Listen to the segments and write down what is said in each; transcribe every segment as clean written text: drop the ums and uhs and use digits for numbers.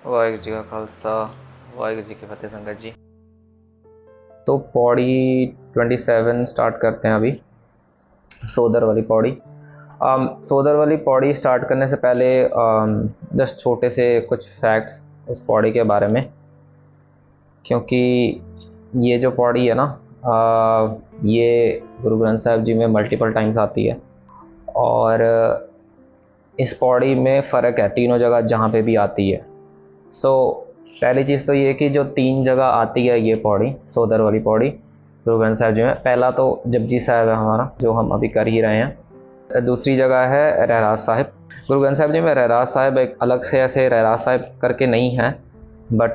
वाहिगुरू जी का खालसा वाहिगुरू जी की फतेह संगत जी। तो पौड़ी 27 स्टार्ट करते हैं अभी। सोदर वाली पौड़ी। सोदर वाली पौड़ी स्टार्ट करने से पहले जस्ट छोटे से कुछ फैक्ट्स उस पौड़ी के बारे में, क्योंकि ये जो पौड़ी है ना, ये गुरु ग्रंथ साहिब जी में मल्टीपल टाइम्स आती है। और इस पौड़ी में फ़र्क है तीनों जगह जहाँ पे भी आती है। पहली चीज़ तो ये कि जो 3 जगह आती है ये पौड़ी, सोदर वाली पौड़ी गुरु ग्रंथ साहिब जी में। पहला तो जपजी साहिब है हमारा, जो हम अभी कर ही रहे हैं। दूसरी जगह है रहरास साहिब। गुरु ग्रंथ साहिब जी में रहरास साहिब एक अलग से ऐसे रहरास साहिब करके नहीं है, बट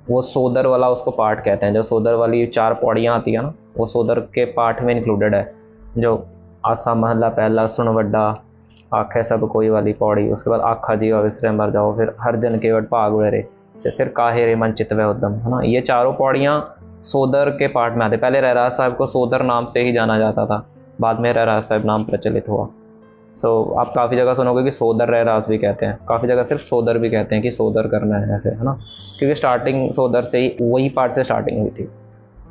वो सोदर वाला उसको पार्ट कहते हैं। जो सोदर वाली 4 पौड़ियाँ आती है ना, वो सोदर के पार्ट में इंक्लूडेड है। जो आसा महला पहला सुन वड्डा, आखे सब कोई वाली पौड़ी, उसके बाद आखा जीवा विसरे मर जाओ, फिर हर जन के वट भाग वेरे से, फिर काहे रे मन चित व उद्यम, है ना। ये चारों पौड़ियाँ सोदर के पार्ट में आते। पहले रहरास साहिब को सोदर नाम से ही जाना जाता था, बाद में रहरास साहिब नाम प्रचलित हुआ। आप काफ़ी जगह सुनोगे कि सोदर रहरास भी कहते हैं, काफ़ी जगह सिर्फ सोदर भी कहते हैं कि सोदर करना है ऐसे, है ना, क्योंकि स्टार्टिंग सोदर से ही, वही पार्ट से स्टार्टिंग हुई थी।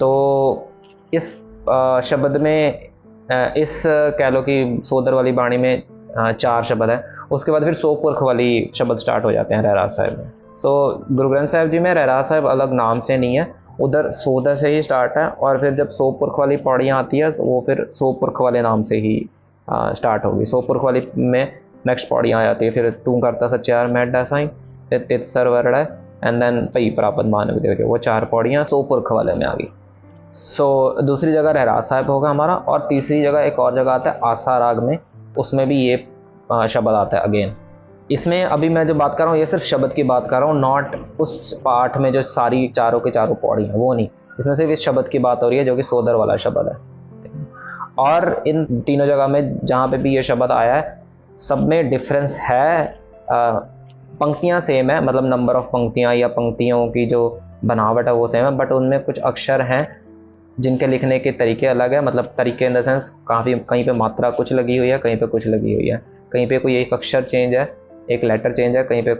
तो इस शब्द में इस कह लो कि सोदर वाली बाणी में 4 शब्द है। उसके बाद फिर सो पुरख वाली शब्द स्टार्ट हो जाते हैं रहरास साहिब में। गुरु ग्रंथ साहिब जी में रहरास साहिब अलग नाम से नहीं है, उधर सोदर से ही स्टार्ट है। और फिर जब सो पुरख वाली पौड़ियाँ आती है वो फिर सो पुरख वाले नाम से ही स्टार्ट होगी। सो पुरख वाली में नेक्स्ट पौड़ियाँ आ जाती है, फिर तू करता सच्चार मैडा साई, फिर तित सरवरड़ा, एंड देन पई प्रापत मान विदे, वो 4 पौड़ियाँ सो पुरख वाले में आ गई। दूसरी जगह रहरास साहिब होगा हमारा। और तीसरी जगह एक और जगह आता है आसा राग में, उसमें भी ये शब्द आता है अगेन। इसमें अभी मैं जो बात कर रहा हूँ ये सिर्फ शब्द की बात कर रहा हूँ, नॉट उस पाठ में जो सारी चारों के चारों पौड़ी हैं, वो नहीं। इसमें सिर्फ इस शब्द की बात हो रही है जो कि सोदर वाला शब्द है। और इन तीनों जगह में जहाँ पे भी ये शब्द आया है, सब में डिफरेंस है। पंक्तियाँ सेम है, मतलब नंबर ऑफ पंक्तियाँ या पंक्तियों की जो बनावट है वो सेम है, बट उनमें कुछ अक्षर हैं जिनके लिखने के तरीके अलग है। मतलब तरीके इन द सेंस, काफ़ी कहीं पे मात्रा कुछ लगी हुई है, कहीं पे कुछ लगी हुई है, कहीं पे कोई एक अक्षर चेंज है, एक लेटर चेंज है, कहीं पे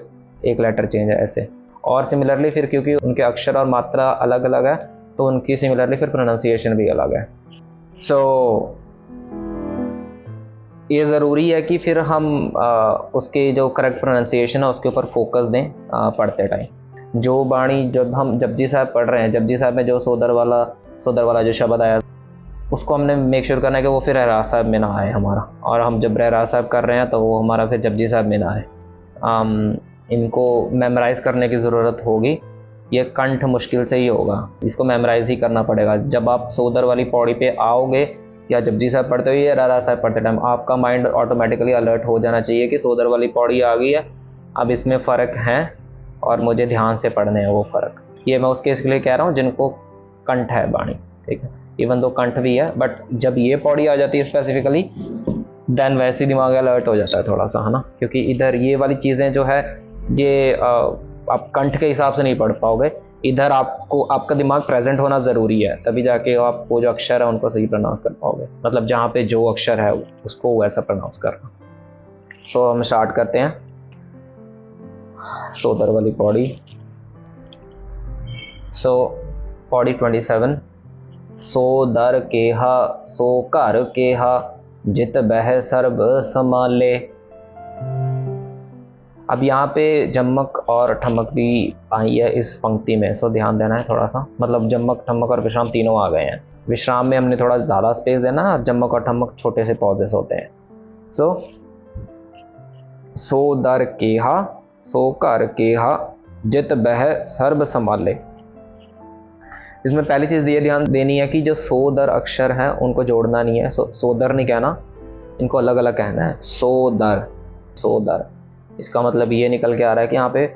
एक लेटर चेंज है, ऐसे। और सिमिलरली फिर क्योंकि उनके अक्षर और मात्रा अलग अलग है, तो उनकी सिमिलरली फिर प्रोनाउंसिएशन भी अलग है। ये ज़रूरी है कि फिर हम उसके जो करेक्ट प्रोनाउंसिएशन है उसके ऊपर फोकस दें पढ़ते टाइम। जो बाणी जब हम जपजी साहब पढ़ रहे हैं, जपजी साहब में जो सोदर वाला जो शब्द आया, उसको हमने मेक श्योर करना है कि वो फिर रहरास साहिब में ना आए हमारा। और हम जब रहरास साहिब कर रहे हैं तो वो हमारा फिर जपजी साहब में ना आए। इनको मेमोराइज़ करने की ज़रूरत होगी। ये कंठ मुश्किल से ही होगा, इसको मेमोराइज़ ही करना पड़ेगा। जब आप सोदर वाली पौड़ी पे आओगे या जपजी साहब पढ़ते हो या रहरास साहिब पढ़ते टाइम, आपका माइंड ऑटोमेटिकली अलर्ट हो जाना चाहिए कि सोदर वाली पौड़ी आ गई है, अब इसमें फ़र्क है और मुझे ध्यान से पढ़ने हैं वो फ़र्क। ये मैं उस केस के लिए कह रहा हूँ जिनको कंठ है बाणी, ठीक है। इवन दो कंठ भी है, बट जब ये पौड़ी आ जाती है स्पेसिफिकली, देन वैसे दिमाग अलर्ट हो जाता है थोड़ा सा, है ना, क्योंकि इधर ये वाली चीज़ें जो है ये आप कंठ के हिसाब से नहीं पढ़ पाओगे। इधर आपको आपका दिमाग प्रेजेंट होना ज़रूरी है, तभी जाके आप वो जो अक्षर है उनको सही प्रोनाउंस कर पाओगे। मतलब जहाँ पे जो अक्षर है उसको वैसा प्रोनाउंस करना। हम स्टार्ट करते हैं सोदर वाली पौड़ी। पौड़ी 27। सो दर केहा सो घर केहा, जित बह सर्ब समाले। अब यहाँ पे जमक और ठमक भी आई है इस पंक्ति में, ध्यान देना है थोड़ा सा। मतलब जमक, ठमक और विश्राम तीनों आ गए हैं। विश्राम में हमने थोड़ा ज़्यादा स्पेस देना, जमक और ठमक छोटे से पॉजेस होते हैं। सो दर केहा सो घर केहा, जित बह सर्ब संभाले। इसमें पहली चीज़ ये ध्यान देनी है कि जो सो दर अक्षर हैं उनको जोड़ना नहीं है। सोदर नहीं कहना, इनको अलग अलग कहना है। सो दर इसका मतलब ये निकल के आ रहा है कि यहाँ पे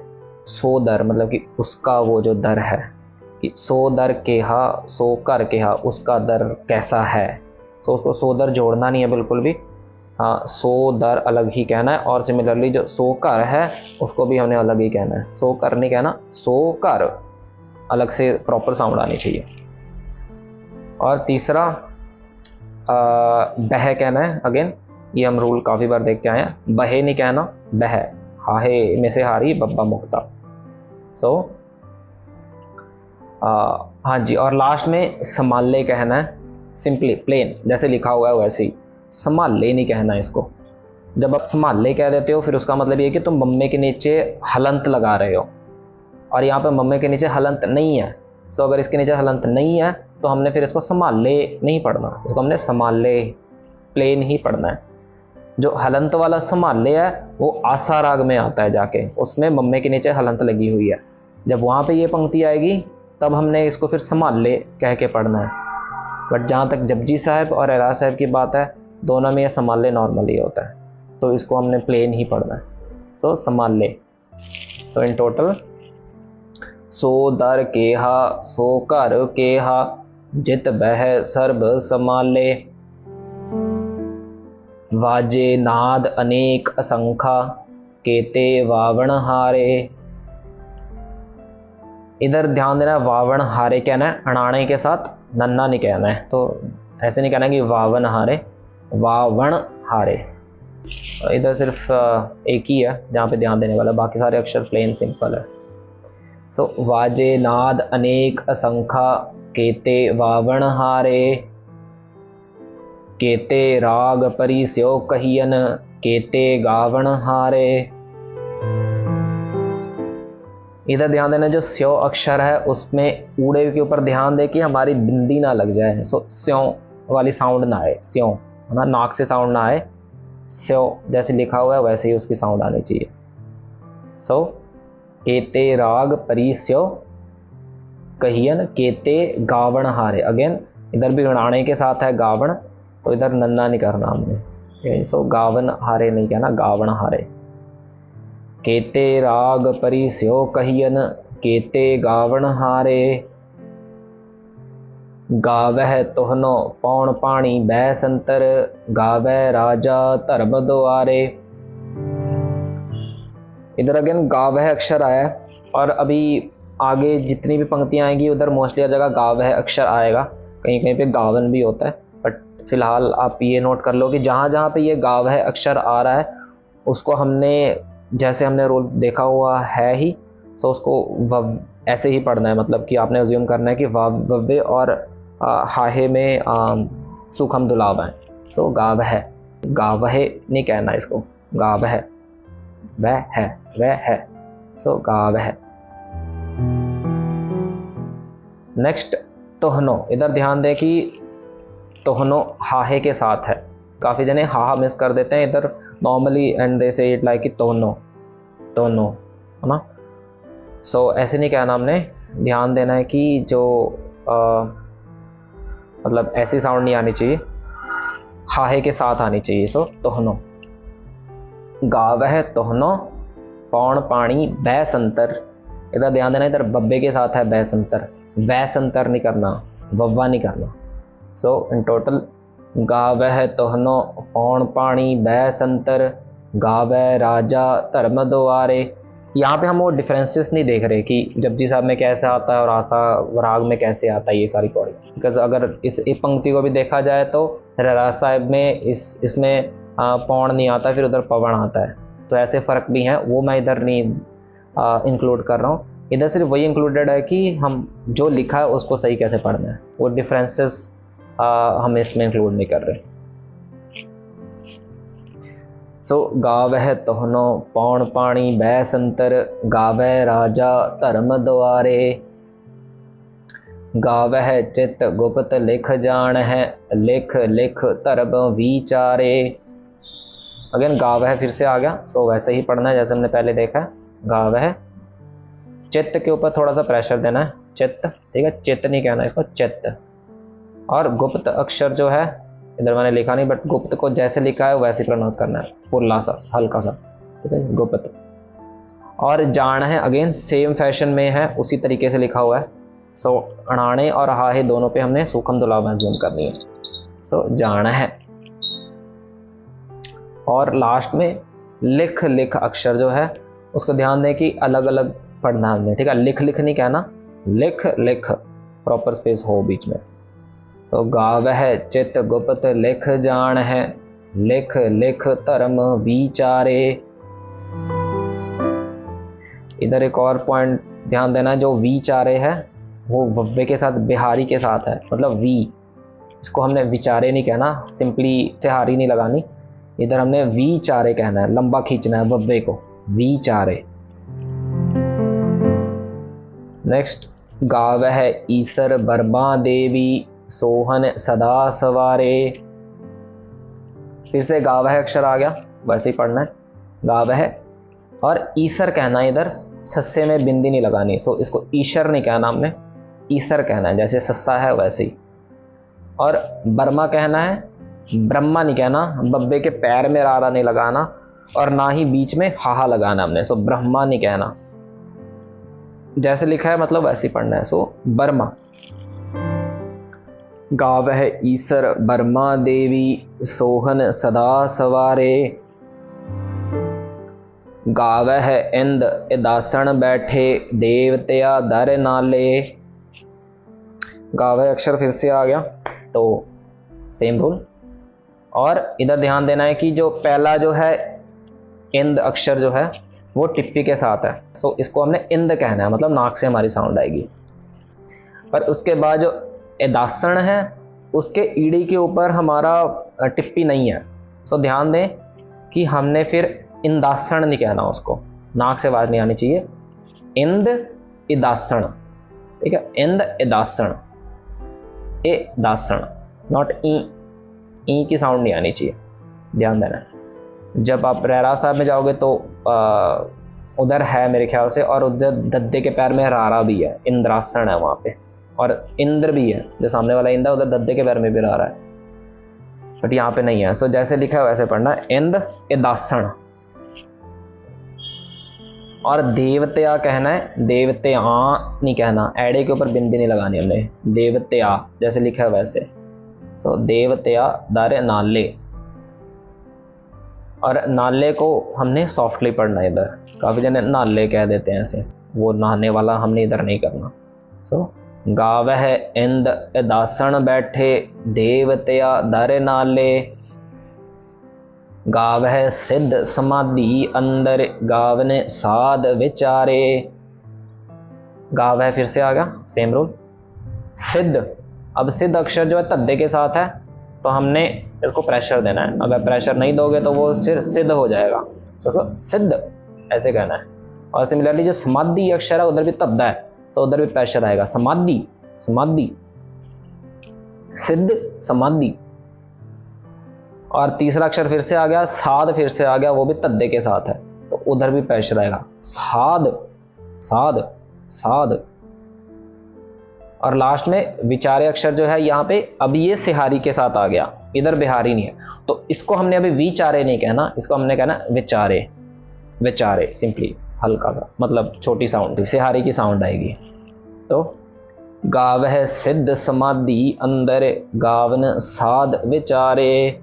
सो दर मतलब कि उसका वो जो दर है, कि सो दर केहा सो कर केहा, उसका दर कैसा है। उसको सो दर जोड़ना नहीं है बिल्कुल भी। हाँ, सो दर अलग ही कहना है। और सिमिलरली जो सो कर है उसको भी हमने अलग ही कहना है। सो कर नहीं कहना, सो कर अलग से प्रॉपर साउंड आनी चाहिए। और तीसरा बह कहना है। अगेन ये हम रूल काफ़ी बार देखते आए हैं, बहे नहीं कहना, बह। हाहे में से हारी बब्बा मुक्ता, सो हाँ जी, और लास्ट में संभाले कहना है, सिंपली प्लेन जैसे लिखा हुआ है वैसे ही, संभाले नहीं कहना है इसको। जब आप संभाले कह देते हो फिर उसका मतलब ये है कि तुम मम्मे के नीचे हलंत लगा रहे हो, और यहाँ पे मम्मे के नीचे हलंत नहीं है। सो अगर इसके नीचे हलंत नहीं है तो हमने फिर इसको संभाले नहीं पढ़ना, इसको हमने संभाले प्लेन ही पढ़ना है। जो हलंत वाला संभाले है वो आसा राग में आता है जाके, उसमें मम्मे के नीचे हलंत लगी हुई है। जब वहाँ पे ये पंक्ति आएगी तब हमने इसको फिर संभाले कह के पढ़ना है। बट जहाँ तक जपजी साहब और एरा साहब की बात है, दोनों में ये संभाले नॉर्मली होता है, तो इसको हमने प्लेन ही पढ़ना है। सो संभाले। सो इन टोटल, सो दर केहा सो कर केहा, जित बह सर्ब संभाले, वाजे नाद अनेक असंखा, केते वावण हारे। इधर ध्यान देना, वावण हारे कहना है, अणाणे के साथ नन्ना नहीं कहना है, तो ऐसे नहीं कहना कि वावन हारे, वावण हारे। इधर सिर्फ एक ही है जहाँ पे ध्यान देने वाला, बाकी सारे अक्षर प्लेन सिंपल है। सो वाजे नाद अनेक असंखा, केते वावण हारे, केते राग परि स्यो कहियन, केते गावण हारे। इधर ध्यान देना, जो स्यो अक्षर है उसमें ऊड़े के ऊपर ध्यान दे कि हमारी बिंदी ना लग जाए। सो स्यो वाली साउंड ना आए, स्यो है ना, नाक से साउंड ना आए, स्यो जैसे लिखा हुआ है वैसे ही उसकी साउंड आनी चाहिए। सो केते राग परि स्यो कहियन, केते गावण हारे। अगेन इधर भी ऋणाणे के साथ है गावण, तो इधर नन्ना नहीं करना हमने। सो गावन हारे नहीं कहना, गावण हारे। केते राग परि स्यो कहियन, केते गावण हारे, गावह तोहनो पौण पाणी बह संतर, गावह राजा धर्म द्वारे। इधर अगेन गावह अक्षर आया है, और अभी आगे जितनी भी पंक्तियां आएंगी उधर मोस्टली हर जगह गावह अक्षर आएगा, कहीं कहीं पे गावन भी होता है। बट फिलहाल आप ये नोट कर लो कि जहाँ जहाँ पे ये गावह अक्षर आ रहा है उसको हमने, जैसे हमने रूल देखा हुआ है ही, सो उसको वव ऐसे ही पढ़ना है। मतलब कि आपने अज्यूम करना है कि वव्वे और हाहे में सुखम दुलाव है। सो गावह, गावह नहीं कहना इसको, गावह, वह है। सो गावह। नेक्स्ट तोहनो, इधर ध्यान दें कि तोहनो हाहे के साथ है, काफ़ी जने हाहा मिस कर देते हैं इधर नॉर्मली, एंड दे से इट लाइक कि तोहनो, तोहनो है ना। सो ऐसे नहीं कहना हमने, ध्यान देना है कि जो मतलब ऐसी साउंड नहीं आनी चाहिए, हाहे के साथ आनी चाहिए। सो तोहनो, गावह तोहनो पौण पाणी बह संतर। इधर ध्यान देना, इधर बब्बे के साथ है बह संतर, वह संतर नहीं करना, वव्वा नहीं करना। सो इन टोटल, गावह तोहनो पौण पाणी बह संतर, गावह राजा धर्म द्वारे। यहाँ पे हम वो डिफरेंसेस नहीं देख रहे कि जपजी साहब में कैसे आता है और आसा राग में कैसे आता है ये सारी पौड़ी। बिकॉज अगर इस पंक्ति को भी देखा जाए तो राजा साहब में इसमें पौण नहीं आता, फिर उधर पवण आता है, तो ऐसे फ़र्क भी हैं, वो मैं इधर नहीं इंक्लूड कर रहा हूँ। इधर सिर्फ वही इंक्लूडेड है कि हम जो लिखा है उसको सही कैसे पढ़ना है, वो डिफरेंसेस हम इसमें इंक्लूड नहीं कर रहे। सो गावह तोहनो पौण पाणी बह संतर, गावह राजा धर्म द्वारे, गावह चित गुप्त लिख जान है, लिख लिख धर्म विचारे। अगेन गावह फिर से आ गया, सो वैसे ही पढ़ना है जैसे हमने पहले देखा है। गावह, चित्त के ऊपर थोड़ा सा प्रेशर देना है, चित्त, ठीक है, चित्त नहीं कहना इसको, चित्त। और गुप्त अक्षर जो है इधर मैंने लिखा नहीं, बट गुप्त को जैसे लिखा है वैसे प्रोनाउंस करना है, पुल्ला सा, हल्का सा, ठीक है, गुप्त। और जान है अगेन सेम फैशन में है, उसी तरीके से लिखा हुआ है। सो अणाणे और हाहे दोनों पे हमने सूखम दुलाव ज़ूम करनी है। सो जान है। और लास्ट में लिख लिख अक्षर जो है उसको ध्यान दें कि अलग अलग पढ़ना है हमने, ठीक है, लिख लिख नहीं कहना, लिख लिख, प्रॉपर स्पेस हो बीच में। तो गावह चित गुप्त लिख जान है, लिख लिख धर्म विचारे। इधर एक और पॉइंट ध्यान देना, जो वी चारे है वो वव्वे के साथ बिहारी के साथ है, मतलब वी, इसको हमने विचारे नहीं कहना, सिंपली सिहारी नहीं लगानी, इधर हमने वी चारे कहना है, लंबा खींचना है वव्वे को, वी चारे। नेक्स्ट, गाव है ईसर बर्मा देवी सोहन सदा सवारे। फिर से गाव है अक्षर आ गया, वैसे ही पढ़ना है, गाव है और ईसर कहना है, इधर सस्से में बिंदी नहीं लगानी, सो इसको ईशर नहीं कहना हमने, ईसर कहना है, जैसे सस्सा है वैसे ही। और बर्मा कहना है, ब्रह्मा नहीं कहना, बब्बे के पैर में रारा नहीं लगाना और ना ही बीच में हाहा लगाना हमने, सो ब्रह्मा नहीं कहना, जैसे लिखा है मतलब वैसे ही पढ़ना है, सो बर्मा। गाव है ईसर बर्मा देवी सोहन सदा सवारे। गाव है इंद इदासण बैठे देवत्या दर नाले। गाव है अक्षर फिर से आ गया, तो सेम रूल। और इधर ध्यान देना है कि जो पहला जो है इंद अक्षर जो है वो टिप्पी के साथ है, सो इसको हमने इंद कहना है, मतलब नाक से हमारी साउंड आएगी। पर उसके बाद जो इदासण है उसके ईड़ी के ऊपर हमारा टिप्पी नहीं है, सो ध्यान दें कि हमने फिर इंदासण नहीं कहना, उसको नाक से आवाज नहीं आनी चाहिए, इंद इदासण, ठीक है, इंद इदासण, ए दासण, नॉट ई की साउंड नहीं आनी चाहिए, ध्यान देना। जब आप रहरा साहब में जाओगे तो उधर है मेरे ख्याल से, और उधर दद्दे के पैर में रारा भी है, इंद्रासन है वहाँ पे, और इंद्र भी है, जो सामने वाला इंद्र उधर दद्दे के पैर में भी रारा है, बट यहाँ पे नहीं है। सो जैसे लिखा है वैसे पढ़ना, इंद इदासण। और देवत्या कहना है, देवत्या नहीं कहना, एड़े के ऊपर बिंदी नहीं लगानी हमने, देवत्या जैसे लिखा है वैसे। सो देवत्या दर नाले, और नाले को हमने सॉफ्टली पढ़ना है, इधर काफ़ी जने नाले कह देते हैं ऐसे, वो नहाने वाला हमने इधर नहीं करना। सो गाव है इंद इदासण बैठे देवत्या दर नाले। गाव है सिद्ध समाधि अंदर गावने साध विचारे। गाव है फिर से आ गया, सेम रूल, सिद्ध। अब सिद्ध अक्षर जो है तद्दे के साथ है, तो हमने इसको प्रेशर देना है, अगर प्रेशर नहीं दोगे तो वो फिर सिद्ध हो जाएगा, तो सिद्ध ऐसे कहना है। और सिमिलरली जो समाधि अक्षर है उधर भी तद्दा है, तो उधर भी प्रेशर आएगा, समाधि समाधि, सिद्ध समाधि। और तीसरा अक्षर फिर से आ गया, साध फिर से आ गया, वो भी तद्दे के साथ है, तो उधर भी प्रेशर आएगा, साध साध साध। और लास्ट में विचारे अक्षर जो है यहाँ पे अभी ये सिहारी के साथ आ गया, इधर बिहारी नहीं है, तो इसको हमने अभी विचारे नहीं कहना, इसको हमने कहना विचारे, विचारे, सिंपली हल्का सा, मतलब छोटी साउंड, सिहारी की साउंड आएगी। तो गाव है सिद्ध समाधि अंदर गावन साध विचारे।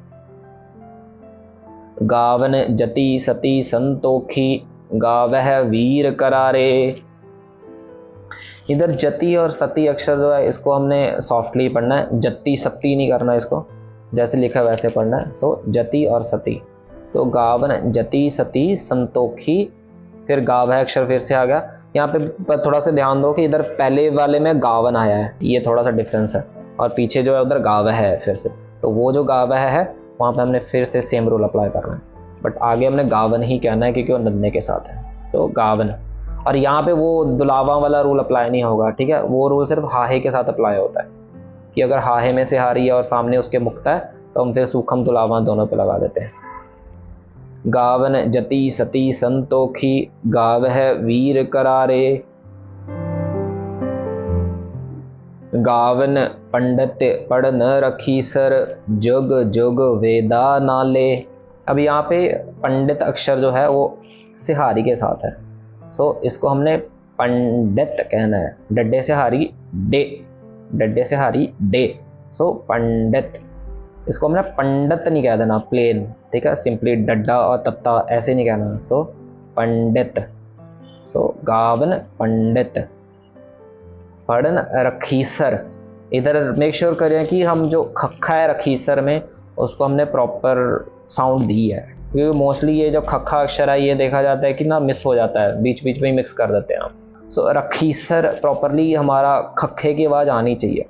गावन जति सती संतोखी गाव है वीर करारे। इधर जति और सती अक्षर जो है इसको हमने सॉफ्टली पढ़ना है, जति सती नहीं करना, इसको जैसे लिखा है वैसे पढ़ना है। सो जति और सती, सो गावन जति सती संतोखी, फिर गाव है अक्षर फिर से आ गया। यहाँ पे थोड़ा सा ध्यान दो कि इधर पहले वाले में गावन आया है, ये थोड़ा सा डिफरेंस है, और पीछे जो है उधर गाव है फिर से, तो वो जो गाव है वहाँ पे हमने फिर से सेम रूल अप्लाई करना है, बट आगे हमने गावन ही कहना है क्योंकि वो नदने के साथ है, तो गावन। और यहाँ पे वो दुलावा वाला रूल अप्लाई नहीं होगा, ठीक है, वो रूल सिर्फ हाहे के साथ अप्लाई होता है कि अगर हाहे में से हारी है और सामने उसके मुक्ता है तो हम फिर सूखम दुलावा दोनों पे लगा देते हैं। गावन जति सती संतोखी गाव है वीर करारे। गावन पंडित पढ़ न रखी सर जुग जुग वेदा नाले। अब यहाँ पे पंडित अक्षर जो है वो सिहारी के साथ है, सो इसको हमने पंडित कहना है, डड्डे से हारी डे, डड्डे से हारी डे, सो पंडित। इसको हमने पंडित नहीं कह देना प्लेन, ठीक है, सिंपली डड्डा और तत्ता ऐसे नहीं कहना, सो पंडित। सो गावन पंडित पढ़न रखीसर। इधर मेक श्योर करें कि हम जो खखा है रखीसर में उसको हमने प्रॉपर साउंड दी है, क्योंकि मोस्टली ये जो खखा अक्षर है ये देखा जाता है कि ना मिस हो जाता है, बीच बीच में ही मिक्स कर देते हैं हम। सो रखीसर प्रॉपरली हमारा खखे की आवाज़ आनी चाहिए।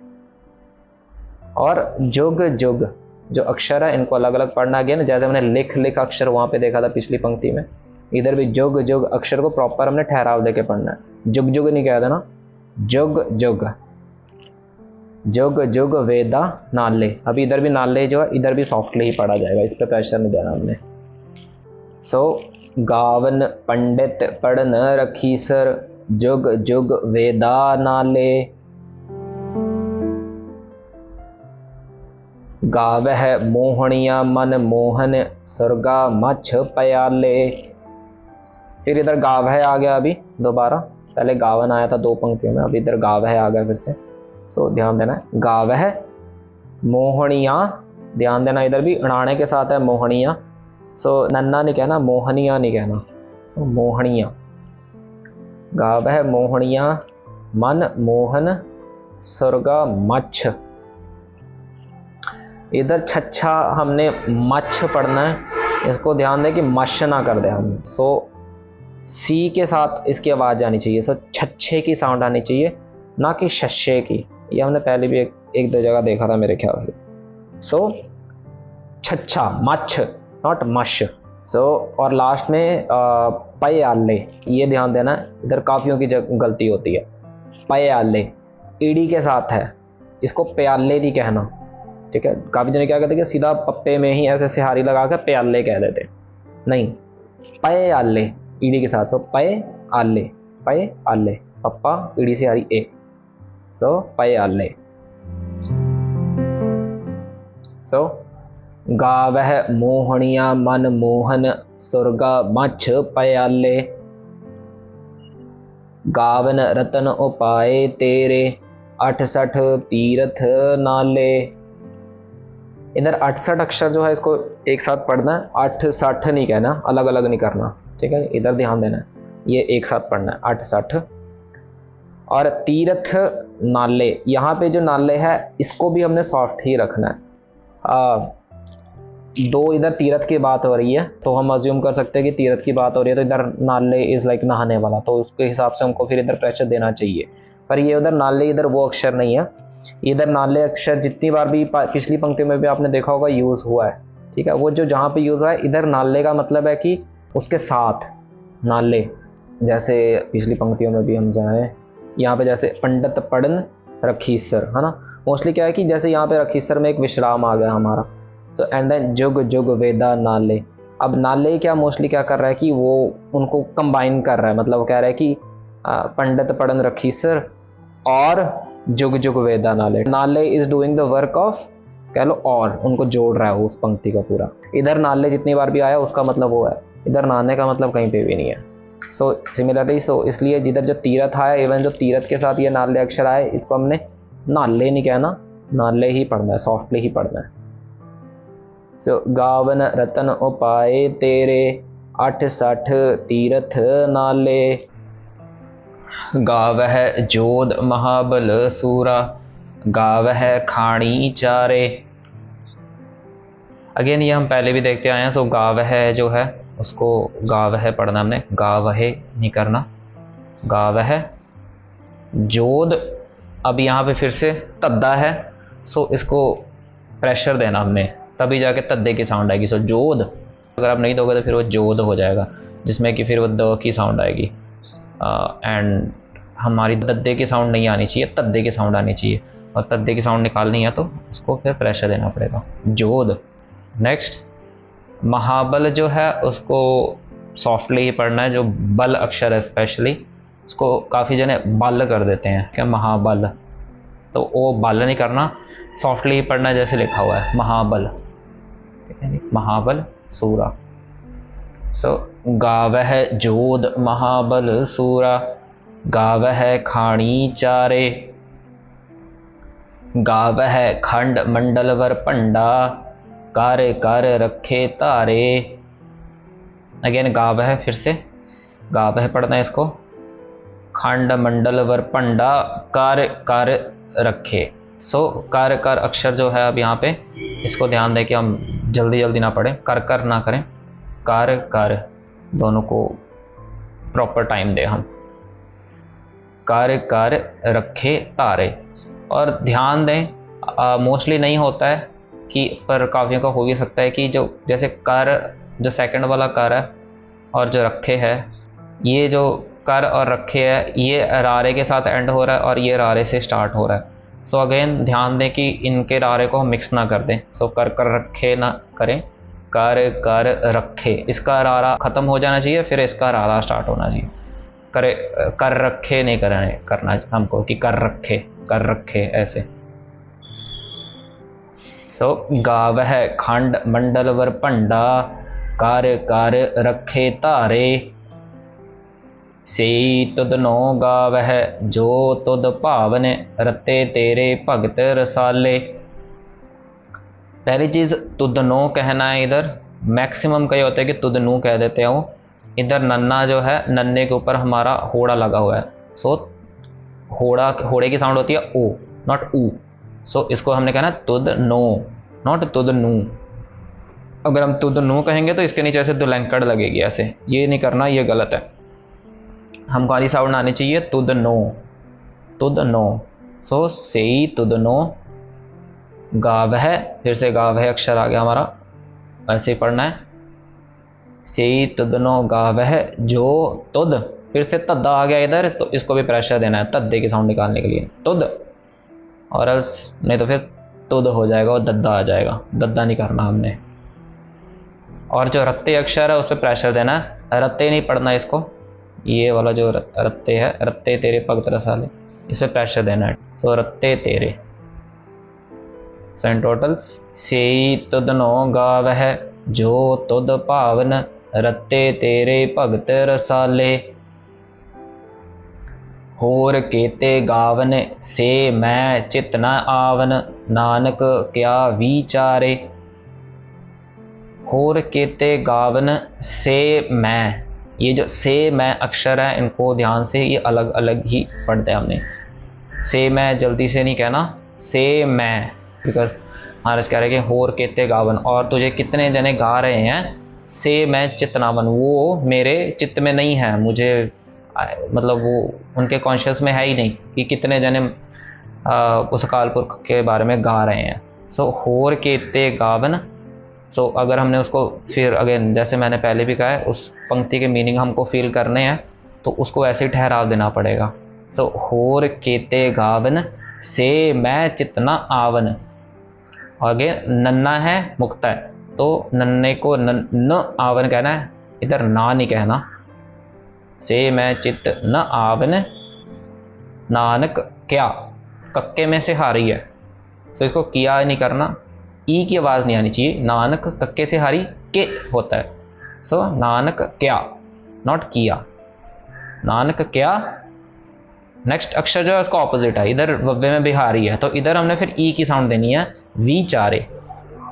और जुग जुग जो अक्षर है इनको अलग अलग पढ़ना। अगेन जैसे हमने लिख लिख अक्षर वहाँ पे देखा था पिछली पंक्ति में, इधर भी जुग जुग अक्षर को प्रॉपर हमने ठहराव देके पढ़ना है। जुग जुग नहीं कह देना, जुग जुग। जुग जुग वेदा नाले, अभी इधर भी नाले जो है इधर भी सॉफ्टली ही पढ़ा जाएगा, इस पर प्रेशर नहीं देना हमने। सो गावन पंडित पढ़न रखीसर, जुग जुग वेदा नाले। गावह मोहनिया मन मोहन, सुरगा मछ प्याले। फिर इधर गावह आ गया अभी दोबारा, पहले गावन आया था 2 पंक्तियों में, अभी इधर गावह आ गया फिर से। सो ध्यान देना है, गावह मोहनिया, ध्यान देना इधर भी अणाने के साथ है मोहनिया। सो नन्ना नहीं कहना, मोहनिया नहीं कहना। सो मोहनिया, गावह मोहनिया मन मोहन, सुरगा मछ। इधर छच्छा हमने मच्छ पढ़ना है, इसको ध्यान दें कि मश ना कर दे हम। सो सी के साथ इसकी आवाज़ जानी चाहिए। सो छच्छे की साउंड आनी चाहिए, ना कि शशे की। ये हमने पहले भी एक 2 जगह देखा था मेरे ख्याल से। सो छच्छा मच्छ, नॉट मश। सो और लास्ट में प्याले, ये ध्यान देना है, इधर काफियों की गलती होती है। प्याले ईडी के साथ है, इसको प्याले नहीं कहना, ठीक है। काफी जने क्या कहते हैं कि सीधा पप्पे में ही ऐसे सिहारी लगा कर प्याले कह देते, नहीं, प्याले ईडी के साथ। सो प्याले, प्याले, पप्पा ईडी सिहारी ए। सो प्याले। सो गावह मोहनिया मन मोहन, सुरगा मछ प्याले। गावन रतन उपाय तेरे, 68 तीर्थ नाले। इधर 68 अक्षर जो है इसको एक साथ पढ़ना है, 68 नहीं कहना, अलग अलग नहीं करना, ठीक है। इधर ध्यान देना है, ये एक साथ पढ़ना है 68। और तीर्थ नाले, यहाँ पे जो नाले है इसको भी हमने सॉफ्ट ही रखना है। 2 इधर तीर्थ की बात हो रही है तो हम अज्यूम कर सकते हैं कि तीर्थ की बात हो रही है, तो इधर नाले इज लाइक नहाने वाला, तो उसके हिसाब से हमको फिर इधर प्रेशर देना चाहिए। पर ये उधर नाले, इधर वो अक्षर नहीं है। इधर नाले अक्षर जितनी बार भी पिछली पंक्ति में भी आपने देखा होगा यूज हुआ है, ठीक है। वो जो जहाँ पे यूज हुआ है, इधर नाले का मतलब है कि उसके साथ नाले। जैसे पिछली पंक्तियों में भी हम जाएं, यहाँ पे जैसे पंडित पढ़न रखीसर, है ना। मोस्टली क्या है कि जैसे यहाँ पे रखीसर में एक विश्राम आ गया हमारा, तो एंड देन जुग जुग वेदा नाले। अब नाले क्या मोस्टली क्या कर रहा है कि वो उनको कंबाइन कर रहा है, मतलब वो कह रहा है कि पंडित पढ़न रखीसर और जुग जुग वेदा नाले। नाले is doing the work of, कह लो, और उनको जोड़ रहा है उस पंक्ति का पूरा। इधर नाले जितनी बार भी आया उसका मतलब वो है, इधर नाने का मतलब कहीं पे भी नहीं है। सो सिमिलरली, सो इसलिए जिधर जो तीर्थ आया, इवन जो तीर्थ के साथ ये नाले अक्षर आए, इसको हमने नाले नहीं कहना, नाले ही पढ़ना है, सॉफ्टली ही पढ़ना है। सो गावन रतन उपाय तेरे, 68 तीर्थ नाले। गावह जोध महाबल सूरा, गावह खाणी चारे। अगेन ये हम पहले भी देखते आए हैं। सो गावह जो है उसको गावह पढ़ना हमने, गावह नहीं करना, गावह। जोध, अब यहाँ पे फिर से तद्दा है, सो इसको प्रेशर देना हमने, तभी जाके तद्दे की साउंड आएगी। सो जोध, अगर आप नहीं दोगे तो फिर वो जोध हो जाएगा, जिसमें कि फिर वो द की साउंड आएगी। एंड हमारी दद्दे की साउंड नहीं आनी चाहिए, तद्दे की साउंड आनी चाहिए, और तद्दे की साउंड निकालनी है तो उसको फिर प्रेशर देना पड़ेगा, जोध। नेक्स्ट महाबल जो है उसको सॉफ्टली ही पढ़ना है, जो बल अक्षर है स्पेशली, उसको काफ़ी जने बल कर देते हैं क्या, महाबल, तो वो बल नहीं करना, सॉफ्टली ही पढ़ना है जैसे लिखा हुआ है, महाबल, ठीक है, महाबल सूरा। सो गावह जोध महाबल सूरा, गावह खाणी चारे। गावह खंड मंडलवर पंडा, कार्य कर रखे तारे। अगेन गावह, फिर से गावह पढ़ना है इसको, खंड मंडलवर पंडा, कार्य कर रखे। सो कार्य कर अक्षर जो है अब यहाँ पे इसको ध्यान दें कि हम जल्दी जल्दी ना पढ़ें, कर कर ना करें, कार्य कर, दोनों को प्रॉपर टाइम दें हम। कर कर रखे तारे। और ध्यान दें, मोस्टली नहीं होता है कि, पर काफ़ियों का हो भी सकता है कि जो जैसे कर, जो सेकंड वाला कर है और जो रखे है, ये जो कर और रखे है ये रारे के साथ एंड हो रहा है और ये रारे से स्टार्ट हो रहा है। सो अगेन ध्यान दें कि इनके रारे को हम मिक्स ना कर दें। सो कर कर रखे ना करें, कर कर रखे, इसका रारा ख़त्म हो जाना चाहिए, फिर इसका रारा स्टार्ट होना चाहिए। करे कर रखे नहीं करना हमको कि कर रखे ऐसे। सो गावह खंड मंडल वर भंडा, कर कर रखे तारे, सेई तुद नो गावह जो तुद भावन, रते तेरे भगत रसाले। पहली चीज़ तुद नो कहना है। इधर मैक्सिमम कई होते हैं कि तुद नू कह देते हैं वो। इधर नन्ना जो है, नन्ने के ऊपर हमारा होड़ा लगा हुआ है। सो होड़े की साउंड होती है ओ, नॉट ऊ। सो इसको हमने कहना तुद नो, नॉट तुद नू। अगर हम तुद नू कहेंगे तो इसके नीचे ऐसे दुलंकड़ लगेगी ऐसे, ये नहीं करना, ये गलत है। हमको आधी साउंड आनी चाहिए तुद नो, तुद नो। सो सेई तुद नो गावह, फिर से गावह अक्षर आ गया हमारा, ऐसे ही पढ़ना है। सेई तुद नो गावह जो तुद, फिर से तद्दा आ गया इधर, तो इसको भी प्रेशर देना है तद्दे की साउंड निकालने के लिए, तुद। और नहीं तो फिर तुद हो जाएगा और दद्दा आ जाएगा, दद्दा नहीं करना हमने। और जो रत्ते अक्षर है उस पर प्रेशर देना है, रत्ते नहीं पढ़ना इसको, ये वाला जो रत्ते है, रत्ते तेरे भगत रसाले, इस पर प्रेशर देना है। सो रत्ते तेरे। सो इन टोटल सेई तुद नो गावह जो तुद भावन, रत्ते तेरे भगत रसाले। होर केते गावन से मैं चित न आवन, नानक क्या विचारे। होर केते गावन से मैं, ये जो से मैं अक्षर है इनको ध्यान से, ये अलग अलग ही पढ़ते हैं हमने। से मैं जल्दी से नहीं कहना, से मैं, बिकॉज महाराज कह रहे हैं कि होर केते गावन, और तुझे कितने जने गा रहे हैं, से मैं चित्त नावन, वो मेरे चित्त में नहीं है, मुझे मतलब वो उनके कॉन्शियस में है ही नहीं कि कितने जने उस अकाल पुरख के बारे में गा रहे हैं। सो होर केते गावन। सो अगर हमने उसको फिर अगेन, जैसे मैंने पहले भी कहा है, उस पंक्ति के मीनिंग हमको फील करने हैं तो उसको ऐसे ही ठहराव देना पड़ेगा। सो होर केते गावन से मैं चितना आवन। अगेन नन्ना है मुक्ता है, तो नन्ने को न आवन कहना है, इधर ना नहीं कहना। से मैं चित न आवन, नानक क्या, कक्के में से हारी है, सो इसको किया नहीं करना, ई की आवाज़ नहीं आनी चाहिए। नानक कक्के से हारी के होता है, सो नानक क्या, नॉट किया, नानक क्या। नेक्स्ट अक्षर जो है उसका ऑपोजिट है, इधर वव्वे में बिहारी है, तो इधर हमने फिर ई की साउंड देनी है, विचारे,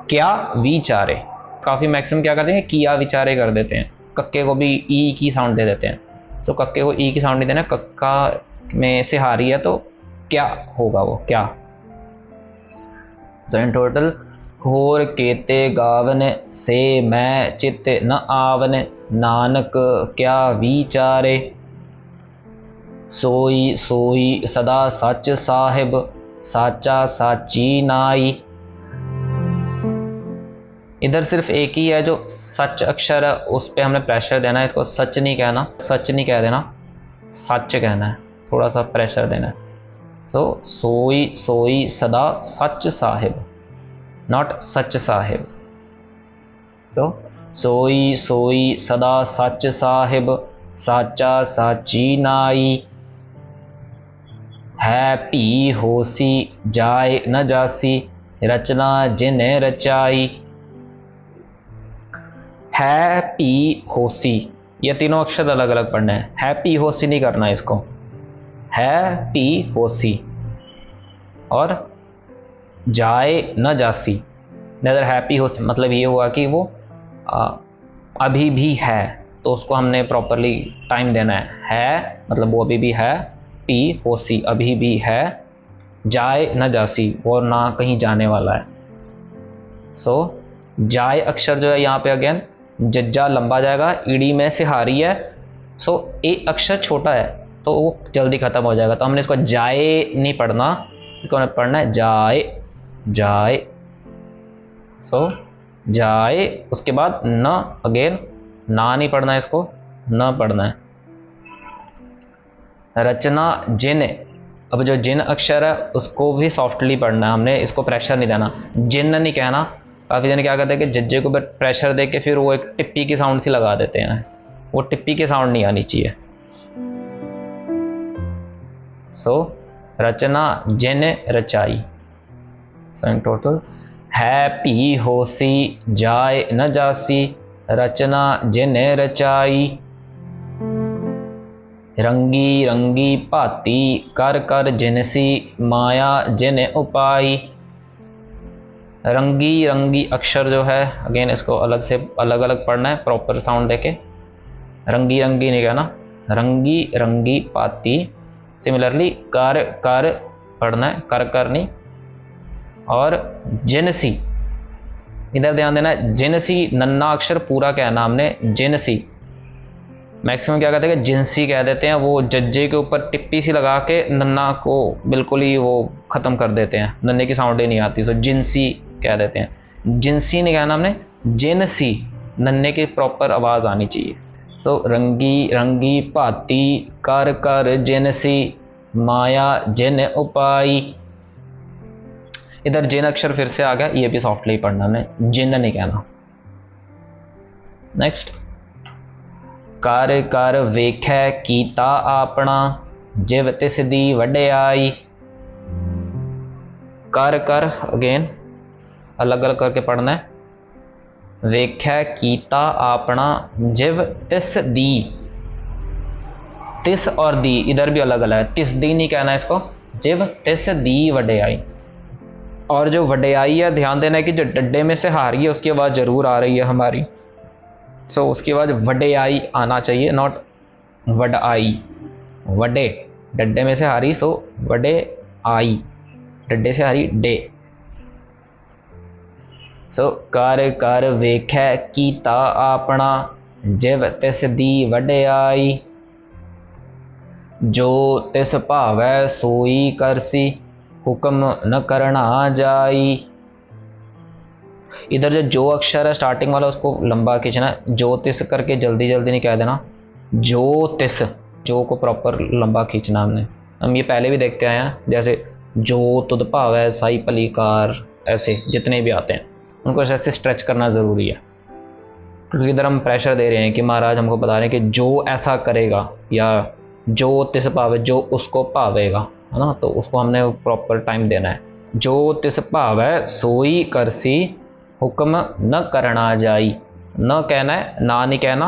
क्या विचारे। काफ़ी मैक्सिमम क्या करते हैं, किया विचारे कर देते हैं, कक्के को भी ई की साउंड दे देते हैं। सो कक्के को ई की साउंड नहीं देना, कक्का में से हारी है तो क्या होगा वो, क्या। सो इन टोटल होर केते गावन से मैं चित न आवन, नानक क्या विचारे। सोई सोई सदा सच साहिब, साचा साची नाई। इधर सिर्फ एक ही है जो सच अक्षर है, उस पर हमने प्रेशर देना है, इसको सच नहीं कहना, सच नहीं कह देना, सच कहना है, थोड़ा सा प्रेशर देना है। सो सोई सोई सदा सच साहिब, नॉट सच साहिब। सो सोई सोई सदा सच साहिब, साचा साची नाई। है भी होसी जाए न जासी, रचना जिने रचाई। हैप्पी होसी, ये तीनों अक्षर अलग अलग पढ़ने हैं, हैप्पी होसी नहीं करना इसको, हैप्पी होसी। और जाए न जासी, नदर हैप्पी होसी मतलब ये हुआ कि वो अभी भी है, तो उसको हमने प्रॉपरली टाइम देना है मतलब वो अभी भी है, पी होसी अभी भी है, जाए न जासी वो ना कहीं जाने वाला है। सो जाए अक्षर जो है यहाँ पे अगेन जज्जा लंबा जाएगा, ईडी में से हारी है, सो ए अक्षर छोटा है तो वो जल्दी ख़त्म हो जाएगा। तो हमने इसको जाए नहीं पढ़ना, इसको हमें पढ़ना है जाए जाए। सो जाए, उसके बाद न, अगेन ना नहीं पढ़ना है, इसको न पढ़ना है। रचना जिन, अब जो जिन अक्षर है उसको भी सॉफ्टली पढ़ना है हमने, इसको प्रेशर नहीं देना, जिन नहीं कहना। काफ़ी जन क्या करते हैं कि जज्जे को प्रेशर दे के फिर वो एक टिप्पी की साउंड सी लगा देते हैं, वो टिप्पी की साउंड नहीं आनी चाहिए। सो रचना जिन रचाई। सो इन टोटल है पी होसी जाए न जासी, रचना जिन रचाई। रंगी रंगी भाती कर कर जिनसी, माया जिन उपाई। रंगी रंगी अक्षर जो है अगेन इसको अलग से अलग अलग पढ़ना है, प्रॉपर साउंड देके। रंगी रंगी नहीं कहना, रंगी रंगी पाती। सिमिलरली कर कर पढ़ना है, कर कर नहीं। और जिनसी, इधर ध्यान देना है, जिनसी नन्ना अक्षर पूरा कहना हमने, जिनसी। मैक्सिमम क्या कहते हैं कि जिनसी कह देते हैं, वो जज्जे के ऊपर टिप्पी सी लगा के नन्ना को बिल्कुल ही वो ख़त्म कर देते हैं, नन्ने की साउंड ही नहीं आती। सो जिनसी कह देते हैं, जिनसी नहीं कहना हमने, जिनसी, नन्ने की प्रॉपर आवाज़ आनी चाहिए। सो रंगी रंगी भाती कर कर जिनसी, माया जिन उपाई। इधर जिन अक्षर फिर से आ गया, ये भी सॉफ्टली पढ़ना हमने, जिन नहीं कहना। नेक्स्ट, कर कर वेखै कीता आपना, जिव तिस दी वड्याई। कर कर अगेन अलग अलग करके पढ़ना है। वेखै कीता आपना, जिव तिस दी, तिस और दी इधर भी अलग अलग है, तिस दी नहीं कहना इसको, जिव तिस दी वड्याई। और जो वड्याई है ध्यान देना है कि जो डड्डे में से हारी है उसकी आवाज़ जरूर आ रही है हमारी। सो उसकी आवाज़ वड्याई आना चाहिए, नॉट वडआई। वडे डड्डे में से हारी, सो वडे आई, डड्डे से हारी डे। सो कर कर वेखै कीता आपना, जिव तिस दी वड्याई। जो तिस भावै सोई करसी, हुक्म न करना जाई। इधर जो अक्षर है स्टार्टिंग वाला उसको लंबा खींचना है, जो तिस करके जल्दी जल्दी नहीं कह देना, जो तिस, जो को प्रॉपर लंबा खींचना हमने। हम ये पहले भी देखते आए हैं, जैसे जो तुद भावै साई पलीकार, ऐसे जितने भी आते हैं उनको ऐसे स्ट्रेच करना ज़रूरी है, क्योंकि इधर हम प्रेशर दे रहे हैं कि महाराज हमको बता रहे हैं कि जो ऐसा करेगा, या जो तिस भावे, जो उसको भावेगा, है ना, तो उसको हमने प्रॉपर टाइम देना है। जो तिस भावै सोई करसी, हुक्म न करना जाई। न कहना है, ना नहीं कहना।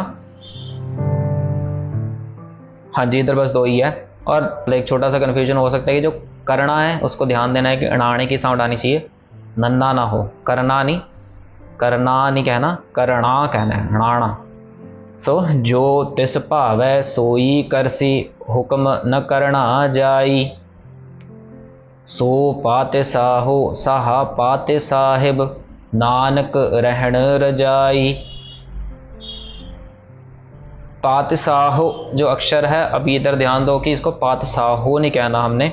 हाँ जी, इधर बस दो ही है। और एक छोटा सा कन्फ्यूजन हो सकता है कि जो करना है उसको ध्यान देना है कि अणाने की साउंड आनी चाहिए, नन्ना ना हो, करना नहीं, करना नहीं कहना, करना कहना है, अणाना। सो जो तिस भावै सोई करसी, हुक्म न करना जाई। सो पाते साहो साहा पाते साहिब, नानक रहन रजाई। पातसाहो जो अक्षर है, अभी इधर ध्यान दो कि इसको पातसाहो नहीं कहना हमने,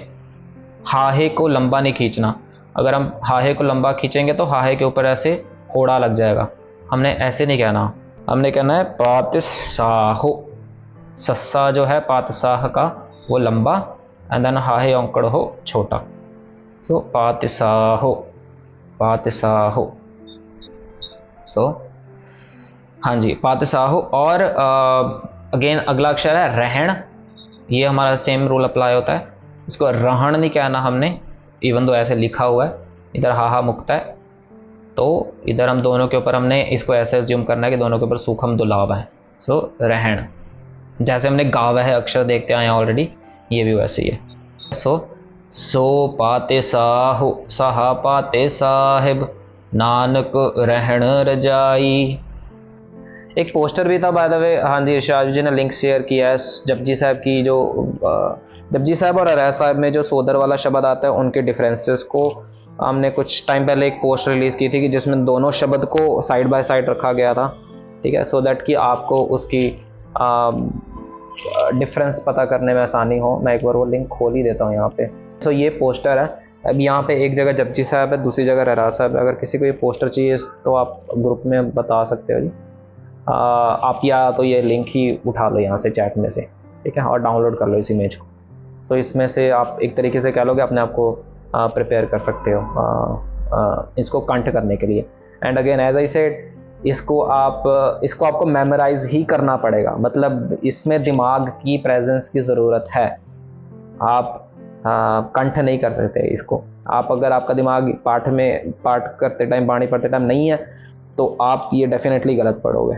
हाहे को लंबा नहीं खींचना। अगर हम हाहे को लंबा खींचेंगे तो हाहे के ऊपर ऐसे होड़ा लग जाएगा, हमने ऐसे नहीं कहना, हमने कहना है पातसाहो। सस्सा जो है पातसाह का वो लंबा, एंड देन हाहे औंकड़ हो छोटा। सो पातसाहो, पातसाहो। सो हाँ जी, पातसाहो। और अगेन अगला अक्षर है रहन, ये हमारा सेम रूल अप्लाई होता है, इसको रहन नहीं कहना हमने, इवन दो ऐसे लिखा हुआ है, इधर हाहा मुक्त है, तो इधर हम दोनों के ऊपर हमने इसको ऐसे एज्यूम करना है कि दोनों के ऊपर सूखम दुलाव है। सो रहन, जैसे हमने गाव है अक्षर देखते आए ऑलरेडी, ये भी वैसे ही है। सो पाते साहु साहा पाते साहिब, नानक रहन रजाई। एक पोस्टर भी था बाय द वे, हाँ जी, शाहजी जी ने लिंक शेयर किया है, जपजी साहब की, जो जपजी साहब और अरैज साहब में जो सोदर वाला शब्द आता है उनके डिफरेंसेस को हमने कुछ टाइम पहले एक पोस्ट रिलीज़ की थी कि जिसमें दोनों शब्द को साइड बाय साइड रखा गया था, ठीक है, सो दैट कि आपको उसकी डिफरेंस पता करने में आसानी हो, मैं एक बार वो लिंक खोल ही देता हूँ यहाँ पे। सो ये पोस्टर है। अब यहाँ पे एक जगह जपजी साहब है, दूसरी जगह रहराज साहब है। अगर किसी को ये पोस्टर चाहिए तो आप ग्रुप में बता सकते हो जी। आप या तो ये लिंक ही उठा लो यहाँ से चैट में से, ठीक है, और डाउनलोड कर लो इस इमेज को। सो इसमें से आप एक तरीके से कह लो कि अपने आप को प्रिपेयर कर सकते हो इसको कंट करने के लिए। And again as I said, इसको आपको मेमोराइज ही करना पड़ेगा, मतलब इसमें दिमाग की प्रेजेंस की ज़रूरत है। आप कंठ नहीं कर सकते इसको। आप अगर आपका दिमाग पाठ करते टाइम, बाणी पढ़ते टाइम नहीं है, तो आप ये डेफिनेटली गलत पढ़ोगे।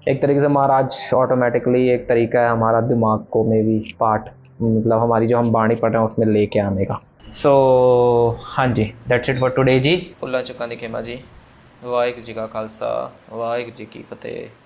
एक तरीके से महाराज ऑटोमेटिकली एक तरीका है हमारा दिमाग को में भी पाठ, मतलब हमारी जो हम बाणी पढ़ रहे हैं उसमें लेके आने का। सो हाँ जी, दैट्स इट फॉर टुडे जी। भुल्ला चुका दी खेमा जी। वाहिगुरू जी का खालसा, वाहिगुरू जी की फतेह।